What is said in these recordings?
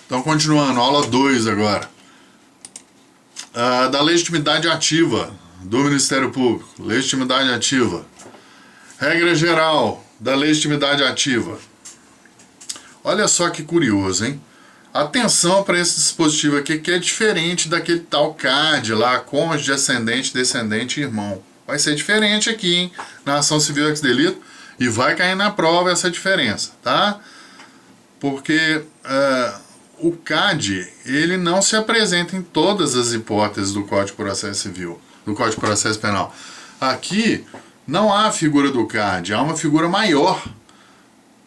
Então, continuando, aula 2 agora. Da legitimidade ativa do Ministério Público. Legitimidade ativa. Regra geral da legitimidade ativa. Olha só que curioso, hein? Atenção para esse dispositivo aqui, que é diferente daquele tal CAD lá, cônjuge, ascendente, descendente e irmão. Vai ser diferente aqui, hein? Na ação civil ex delito, e vai cair na prova essa diferença, tá? Porque o CAD, ele não se apresenta em todas as hipóteses do Código de Processo Civil, do Código de Processo Penal. Aqui não há a figura do CAD, há uma figura maior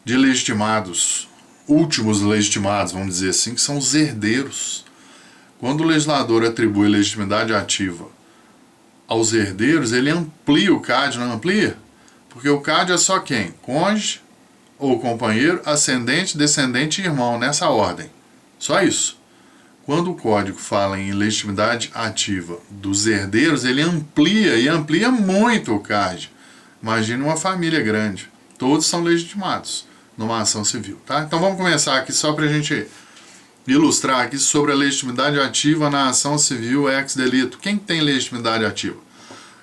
de legitimados, últimos legitimados, vamos dizer assim, que são os herdeiros. Quando o legislador atribui legitimidade ativa aos herdeiros, ele amplia o CAD, não amplia? Porque o CAD é só quem? Cônjuge ou companheiro, ascendente, descendente e irmão, nessa ordem. Só isso. Quando o Código fala em legitimidade ativa dos herdeiros, ele amplia, e amplia muito o CAD. Imagine uma família grande. Todos são legitimados numa ação civil, tá? Então vamos começar aqui só para a gente ilustrar aqui sobre a legitimidade ativa na ação civil ex delito. Quem tem legitimidade ativa?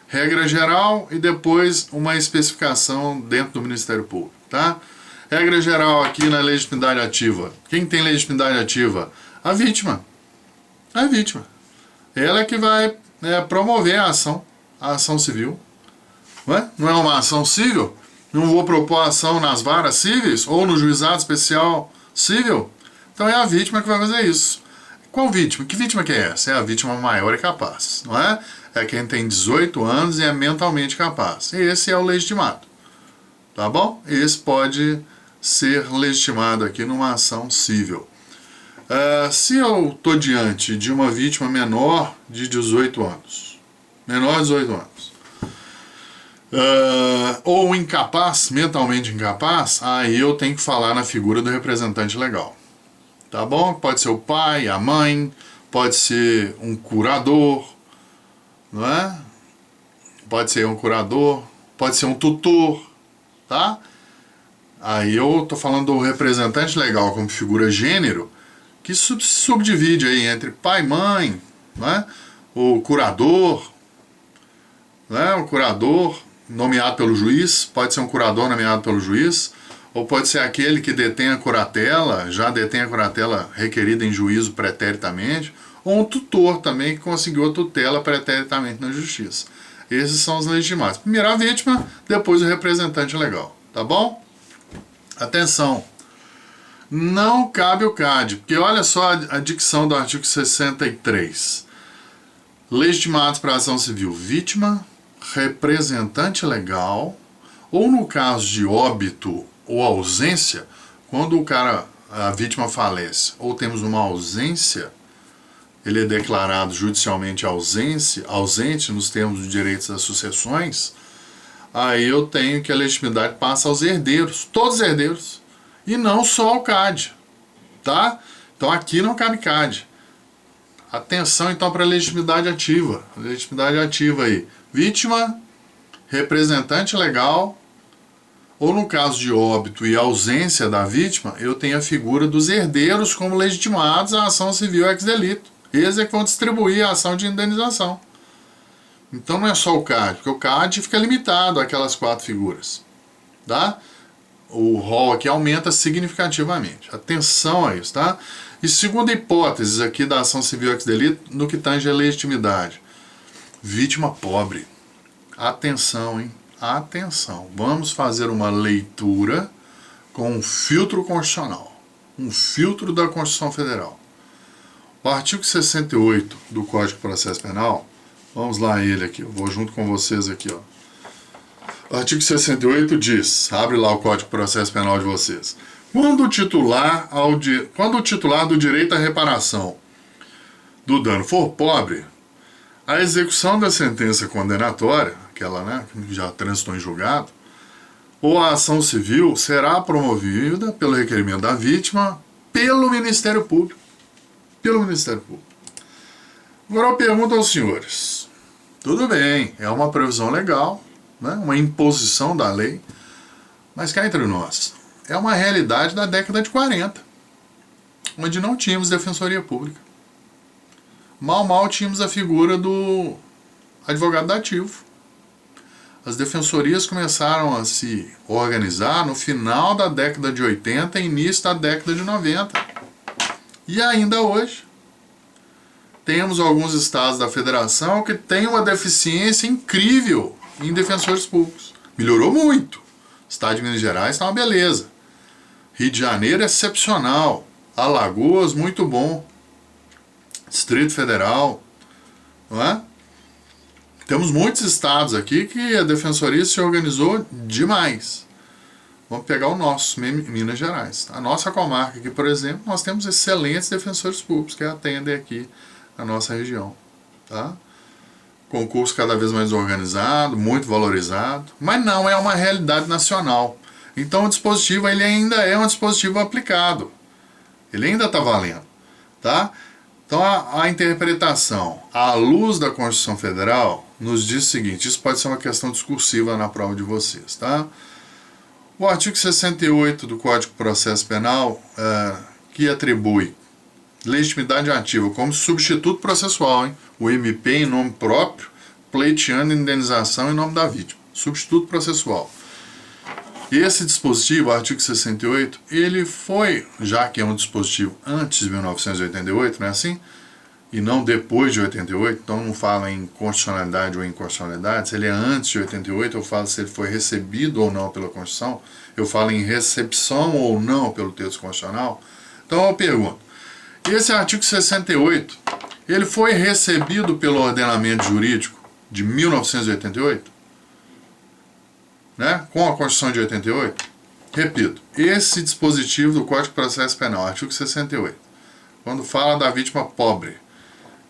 Regra geral e depois uma especificação dentro do Ministério Público, tá? Regra geral aqui na legitimidade ativa. Quem tem legitimidade ativa? A vítima. A vítima. Ela é que vai promover a ação civil. Não é uma ação civil? Não vou propor ação nas varas cíveis ou no juizado especial civil? Então é a vítima que vai fazer isso. Qual vítima? Que vítima que é essa? É a vítima maior e capaz, não é? É quem tem 18 anos e é mentalmente capaz. Esse é o legitimado. Tá bom? Esse pode ser legitimado aqui numa ação civil. Se eu estou diante de uma vítima menor de 18 anos, menor de 18 anos, ou incapaz, mentalmente incapaz, aí eu tenho que falar na figura do representante legal. Tá bom? Pode ser o pai, a mãe, pode ser um curador, não é? Pode ser um curador, pode ser um tutor, tá? Aí eu estou falando do representante legal como figura gênero, que subdivide aí entre pai e mãe, né? O curador, né? O curador nomeado pelo juiz, pode ser um curador nomeado pelo juiz, ou pode ser aquele que detém a curatela, já detém a curatela requerida em juízo preteritamente, ou um tutor também que conseguiu a tutela preteritamente na justiça. Esses são os legitimados. Primeiro a vítima, depois o representante legal, tá bom? Atenção, não cabe o CAD, porque olha só a dicção do artigo 63. Legitimados para ação civil, vítima, representante legal, ou no caso de óbito ou ausência, quando a vítima falece, ou temos uma ausência, ele é declarado judicialmente ausente nos termos dos direitos das sucessões, aí eu tenho que a legitimidade passa aos herdeiros, todos os herdeiros, e não só ao CAD, tá? Então aqui não cabe CAD. Atenção então para a legitimidade ativa. Legitimidade ativa aí. Vítima, representante legal, ou no caso de óbito e ausência da vítima, eu tenho a figura dos herdeiros como legitimados à ação civil ex delito. Eles é que vão distribuir a ação de indenização. Então não é só o CAD, porque o CAD fica limitado àquelas 4 figuras, tá? O rol aqui aumenta significativamente. Atenção a isso, tá? E segunda hipótese aqui da ação civil ex delito, no que tange a legitimidade. Vítima pobre. Atenção, hein? Atenção. Vamos fazer uma leitura com um filtro constitucional. Um filtro da Constituição Federal. O artigo 68 do Código de Processo Penal, vamos lá ele aqui, eu vou junto com vocês aqui, ó. O artigo 68 diz, abre lá o Código de Processo Penal de vocês. Quando o titular do direito à reparação do dano for pobre, a execução da sentença condenatória, aquela, né, que já transitou em julgado, ou a ação civil será promovida pelo requerimento da vítima pelo Ministério Público. Pelo Ministério Público. Agora eu pergunto aos senhores, tudo bem, é uma previsão legal, né, uma imposição da lei, mas cá entre nós, é uma realidade da década de 40. onde não tínhamos defensoria pública. Mal tínhamos a figura do advogado dativo. As defensorias começaram a se organizar no final da década de 80 e início da década de 90. E ainda hoje, temos alguns estados da federação que têm uma deficiência incrível em defensores públicos. Melhorou muito. O estado de Minas Gerais está uma beleza. Rio de Janeiro é excepcional. Alagoas, muito bom. Distrito Federal, não é? Temos muitos estados aqui que a defensoria se organizou demais. Vamos pegar o nosso, Minas Gerais. A nossa comarca aqui, por exemplo, nós temos excelentes defensores públicos que atendem aqui a nossa região. Tá? Concurso cada vez mais organizado, muito valorizado, mas não é uma realidade nacional. Então o dispositivo ele ainda é um dispositivo aplicado. Ele ainda está valendo. Tá? Então a interpretação à luz da Constituição Federal nos diz o seguinte, isso pode ser uma questão discursiva na prova de vocês, tá? O artigo 68 do Código de Processo Penal, que atribui legitimidade ativa como substituto processual, hein? O MP em nome próprio, pleiteando indenização em nome da vítima. Substituto processual. Esse dispositivo, o artigo 68, ele foi, já que é um dispositivo antes de 1988, não é assim? E não depois de 88, então não fala em constitucionalidade ou inconstitucionalidade, se ele é antes de 88, eu falo se ele foi recebido ou não pela Constituição, eu falo em recepção ou não pelo texto constitucional. Então eu pergunto, esse artigo 68, ele foi recebido pelo ordenamento jurídico de 1988? Né? Com a Constituição de 88? Repito, esse dispositivo do Código de Processo Penal, artigo 68, quando fala da vítima pobre,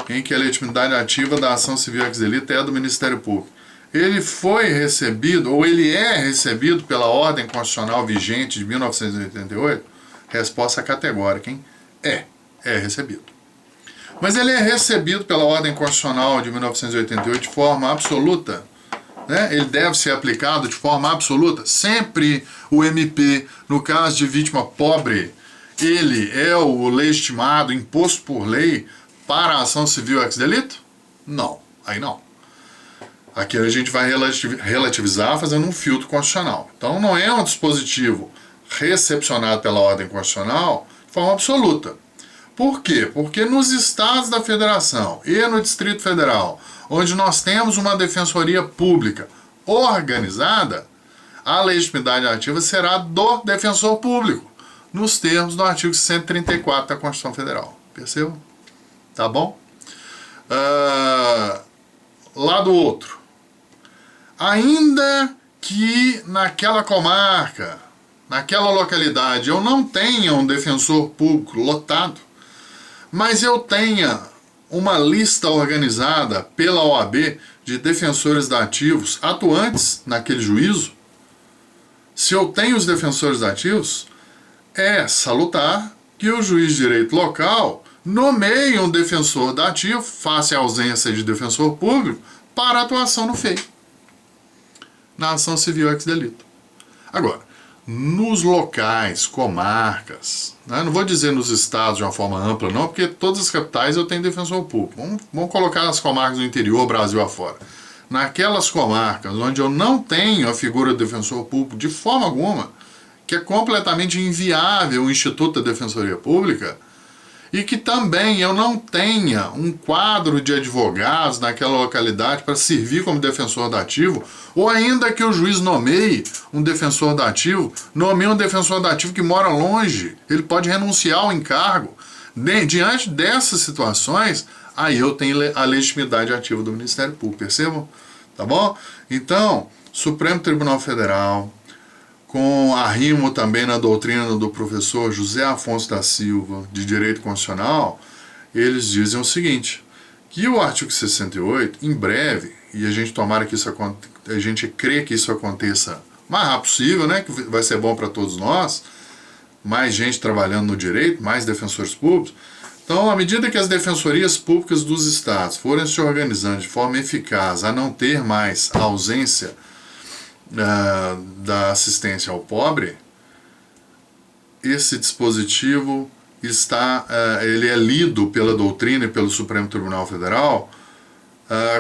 em que a legitimidade ativa da ação civil ex delito é do Ministério Público, ele foi recebido, ou ele é recebido pela ordem constitucional vigente de 1988? Resposta categórica, hein? É recebido. Mas ele é recebido pela ordem constitucional de 1988 de forma absoluta? Né? Ele deve ser aplicado de forma absoluta? Sempre o MP, no caso de vítima pobre, ele é o legitimado, imposto por lei, para a ação civil ex delito? Não, aí não. Aqui a gente vai relativizar fazendo um filtro constitucional. Então não é um dispositivo recepcionado pela ordem constitucional de forma absoluta. Por quê? Porque nos estados da federação e no Distrito Federal, onde nós temos uma defensoria pública organizada, a legitimidade ativa será do defensor público, nos termos do artigo 134 da Constituição Federal. Percebam? Tá bom? Lá do outro. Ainda que naquela comarca, naquela localidade, eu não tenha um defensor público lotado, mas eu tenha uma lista organizada pela OAB de defensores dativos atuantes naquele juízo, se eu tenho os defensores dativos, é salutar que o juiz de direito local nomeie um defensor dativo, face à ausência de defensor público, para atuação no FEI, na ação civil ex delito. Agora, nos locais, comarcas, né, não vou dizer nos estados de uma forma ampla não, porque todas as capitais eu tenho defensor público. Vamos colocar as comarcas do interior, Brasil afora. Naquelas comarcas onde eu não tenho a figura do defensor público de forma alguma, que é completamente inviável o Instituto da Defensoria Pública, e que também eu não tenha um quadro de advogados naquela localidade para servir como defensor dativo, ou ainda que o juiz nomeie um defensor dativo, nomeie um defensor dativo que mora longe, ele pode renunciar ao encargo. Diante dessas situações, aí eu tenho a legitimidade ativa do Ministério Público, percebam? Tá bom? Então, Supremo Tribunal Federal, com arrimo também na doutrina do professor José Afonso da Silva, de Direito Constitucional, eles dizem o seguinte, que o artigo 68, em breve, e a gente tomara que isso aconteça, a gente crê que isso aconteça o mais rápido possível, né, que vai ser bom para todos nós, mais gente trabalhando no direito, mais defensores públicos. Então, à medida que as defensorias públicas dos estados forem se organizando de forma eficaz a não ter mais a ausência da assistência ao pobre, esse dispositivo ele é lido pela doutrina e pelo Supremo Tribunal Federal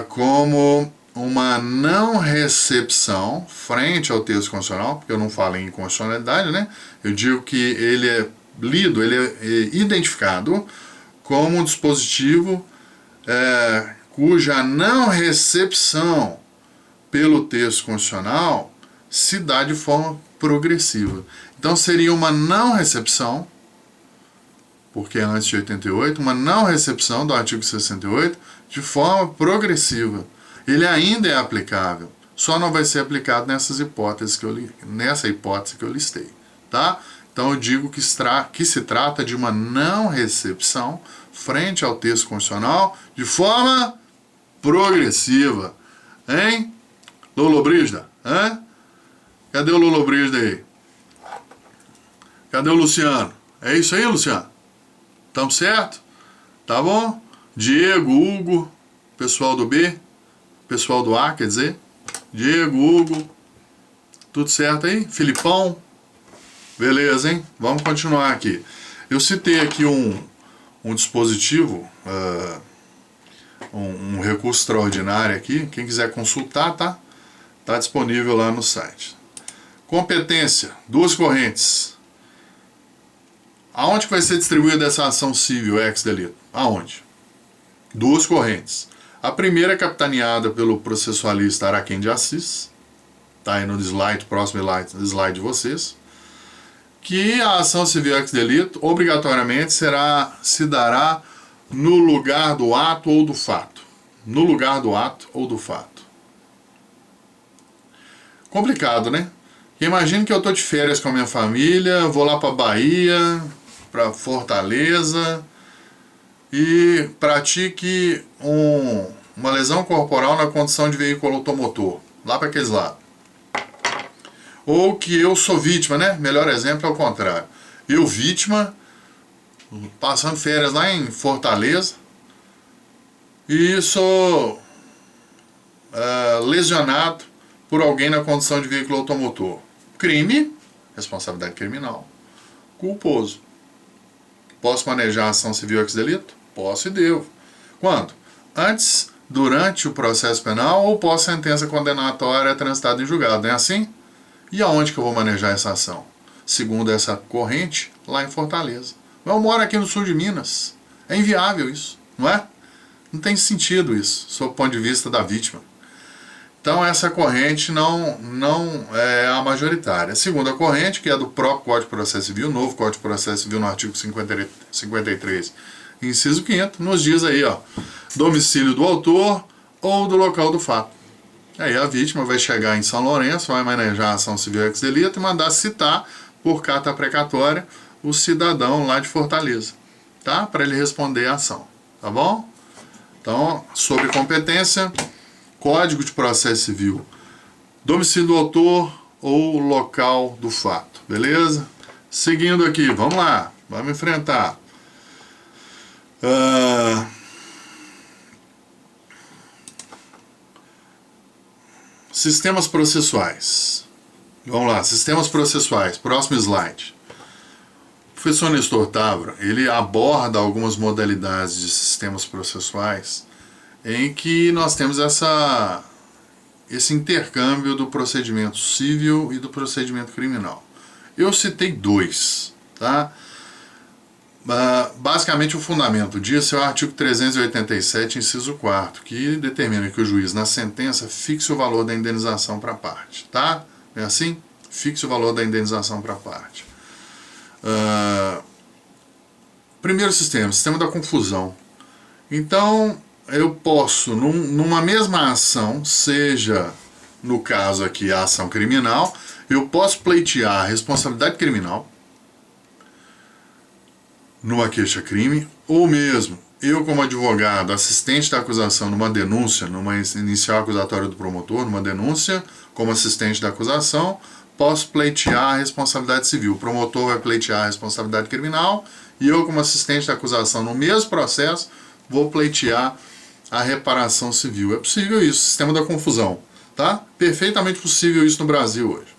como uma não recepção frente ao texto constitucional, porque eu não falo em inconstitucionalidade, né? Eu digo que ele é lido, ele é identificado como um dispositivo cuja não recepção pelo texto constitucional se dá de forma progressiva. Então seria uma não recepção, porque é antes de 88, uma não recepção do artigo 68 de forma progressiva. Ele ainda é aplicável, só não vai ser aplicado nessa hipótese que eu listei, tá? Então eu digo que se trata de uma não recepção frente ao texto constitucional de forma progressiva. Hein? Lollobrigida? Hein? Cadê o Lollobrigida aí? Cadê o Luciano? É isso aí, Luciano? Estamos certo? Tá bom? Diego, Hugo, pessoal do B, pessoal do A, quer dizer, Diego, Hugo, tudo certo aí? Filipão, beleza, hein? Vamos continuar aqui. Eu citei aqui um dispositivo, um recurso extraordinário aqui, quem quiser consultar, tá disponível lá no site. Competência, duas correntes. Aonde que vai ser distribuída essa ação civil ex delito? Aonde? Duas correntes. A primeira é capitaneada pelo processualista Araquém de Assis, está aí no slide, próximo slide de vocês, que a ação civil ex delito obrigatoriamente se dará no lugar do ato ou do fato. No lugar do ato ou do fato. Complicado, né? Imagina que eu estou de férias com a minha família, vou lá para Bahia, para Fortaleza, e pratique uma lesão corporal na condição de veículo automotor, lá para aqueles lados. Ou que eu sou vítima, né? Melhor exemplo é o contrário. Eu vítima, passando férias lá em Fortaleza, e sou lesionado por alguém na condição de veículo automotor. Crime, responsabilidade criminal. Culposo. Posso manejar a ação civil ex delito? Posso e devo. Quando? Antes, durante o processo penal ou pós sentença condenatória transitada em julgado, não é assim? E aonde que eu vou manejar essa ação? Segundo essa corrente, lá em Fortaleza. Eu moro aqui no sul de Minas. É inviável isso, não é? Não tem sentido isso, sob o ponto de vista da vítima. Então essa corrente não é a majoritária. A segunda corrente, que é do próprio Código de Processo Civil, novo Código de Processo Civil no artigo 53, inciso 5º, nos diz aí, ó, domicílio do autor ou do local do fato. Aí a vítima vai chegar em São Lourenço, vai manejar a ação civil ex delito e mandar citar por carta precatória o cidadão lá de Fortaleza, tá? Para ele responder a ação, tá bom? Então, sobre competência, Código de Processo Civil, domicílio do autor ou local do fato, beleza? Seguindo aqui, vamos lá, vamos enfrentar. Sistemas processuais. Vamos lá, sistemas processuais, próximo slide. O professor Nestor Távora, ele aborda algumas modalidades de sistemas processuais em que nós temos esse intercâmbio do procedimento civil e do procedimento criminal. Eu citei dois, tá? Basicamente o fundamento disso é o artigo 387, inciso 4º, que determina que o juiz, na sentença, fixe o valor da indenização para a parte, tá? É assim? Fixe o valor da indenização para a parte. Primeiro sistema da confusão. Então, eu posso, numa mesma ação, seja, no caso aqui, a ação criminal, eu posso pleitear a responsabilidade criminal numa queixa-crime, ou mesmo eu, como advogado, assistente da acusação numa denúncia, numa inicial acusatória do promotor, numa denúncia, como assistente da acusação, posso pleitear a responsabilidade civil. O promotor vai pleitear a responsabilidade criminal e eu, como assistente da acusação no mesmo processo, vou pleitear a reparação civil. É possível isso, sistema da confusão, tá? Perfeitamente possível isso no Brasil hoje.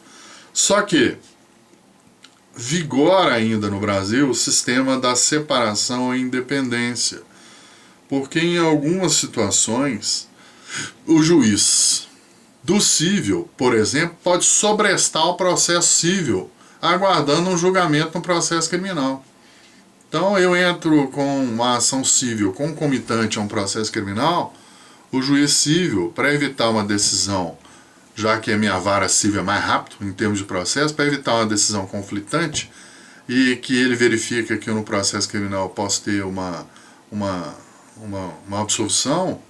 Só que vigora ainda no Brasil o sistema da separação e independência, porque em algumas situações o juiz do civil, por exemplo, pode sobrestar o processo civil, aguardando um julgamento no processo criminal. Então eu entro com uma ação civil concomitante a um processo criminal, o juiz civil, para evitar uma decisão, já que a minha vara civil é mais rápido em termos de processo, para evitar uma decisão conflitante e que ele verifica que eu no processo criminal eu posso ter uma absolução,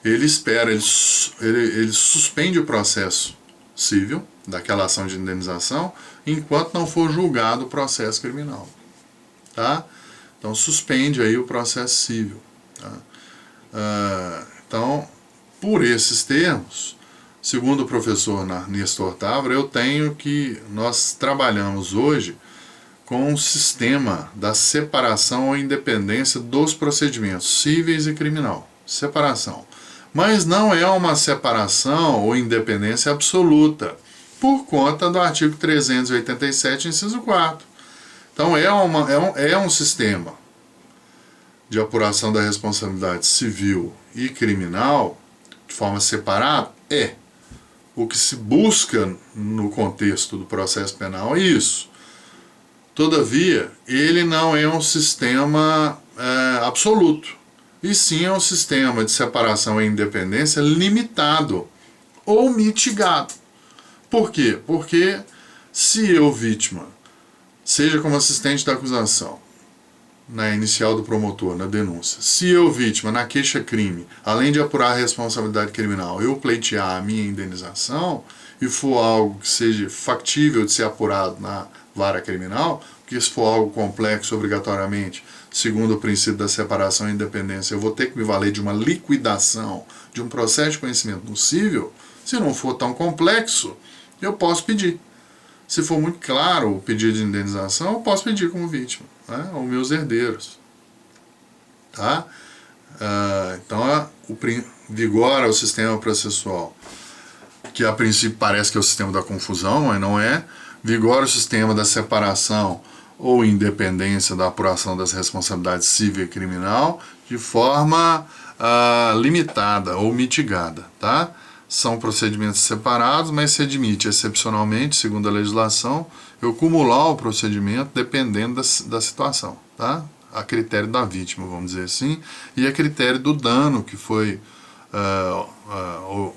ele espera, ele suspende o processo civil daquela ação de indenização enquanto não for julgado o processo criminal. Tá? Então suspende aí o processo civil. Tá? Então, por esses termos, segundo o professor Nestor Távora, nós trabalhamos hoje com um sistema da separação ou independência dos procedimentos cíveis e criminal. Separação. Mas não é uma separação ou independência absoluta, por conta do artigo 387, inciso 4. Então é um sistema de apuração da responsabilidade civil e criminal de forma separada? É. O que se busca no contexto do processo penal é isso. Todavia, ele não é um sistema absoluto, e sim é um sistema de separação e independência limitado ou mitigado. Por quê? Porque se eu, vítima, seja como assistente da acusação, na inicial do promotor, na denúncia, se eu, vítima, na queixa-crime, além de apurar a responsabilidade criminal, eu pleitear a minha indenização e for algo que seja factível de ser apurado na vara criminal, porque se for algo complexo, obrigatoriamente, segundo o princípio da separação e independência, eu vou ter que me valer de uma liquidação, de um processo de conhecimento no cível. Se não for tão complexo, eu posso pedir. Se for muito claro o pedido de indenização, eu posso pedir como vítima, né, aos meus herdeiros. Tá? Então, vigora o sistema processual, que a princípio parece que é o sistema da confusão, mas não é. Vigora o sistema da separação ou independência da apuração das responsabilidades civil e criminal de forma limitada ou mitigada, tá? São procedimentos separados, mas se admite excepcionalmente, segundo a legislação, eu cumular o procedimento dependendo da situação, tá? A critério da vítima, vamos dizer assim, e a critério do dano que foi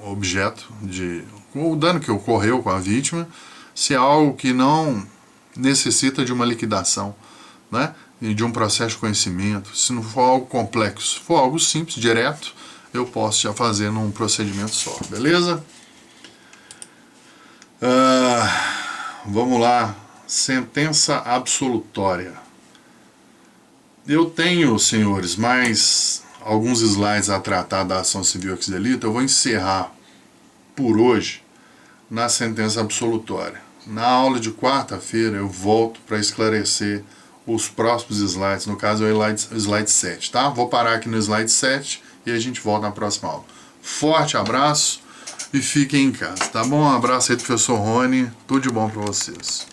objeto de... o dano que ocorreu com a vítima, se é algo que não necessita de uma liquidação, né? E de um processo de conhecimento, se não for algo complexo, se for algo simples, direto, eu posso já fazer num procedimento só, beleza? Vamos lá, sentença absolutória. Eu tenho, senhores, mais alguns slides a tratar da ação civil ex delito. Eu vou encerrar por hoje na sentença absolutória. Na aula de quarta-feira eu volto para esclarecer os próximos slides, no caso é o slide 7, tá? Vou parar aqui no slide 7 e a gente volta na próxima aula. Forte abraço e fiquem em casa, tá bom? Um abraço aí do professor Rony, tudo de bom para vocês.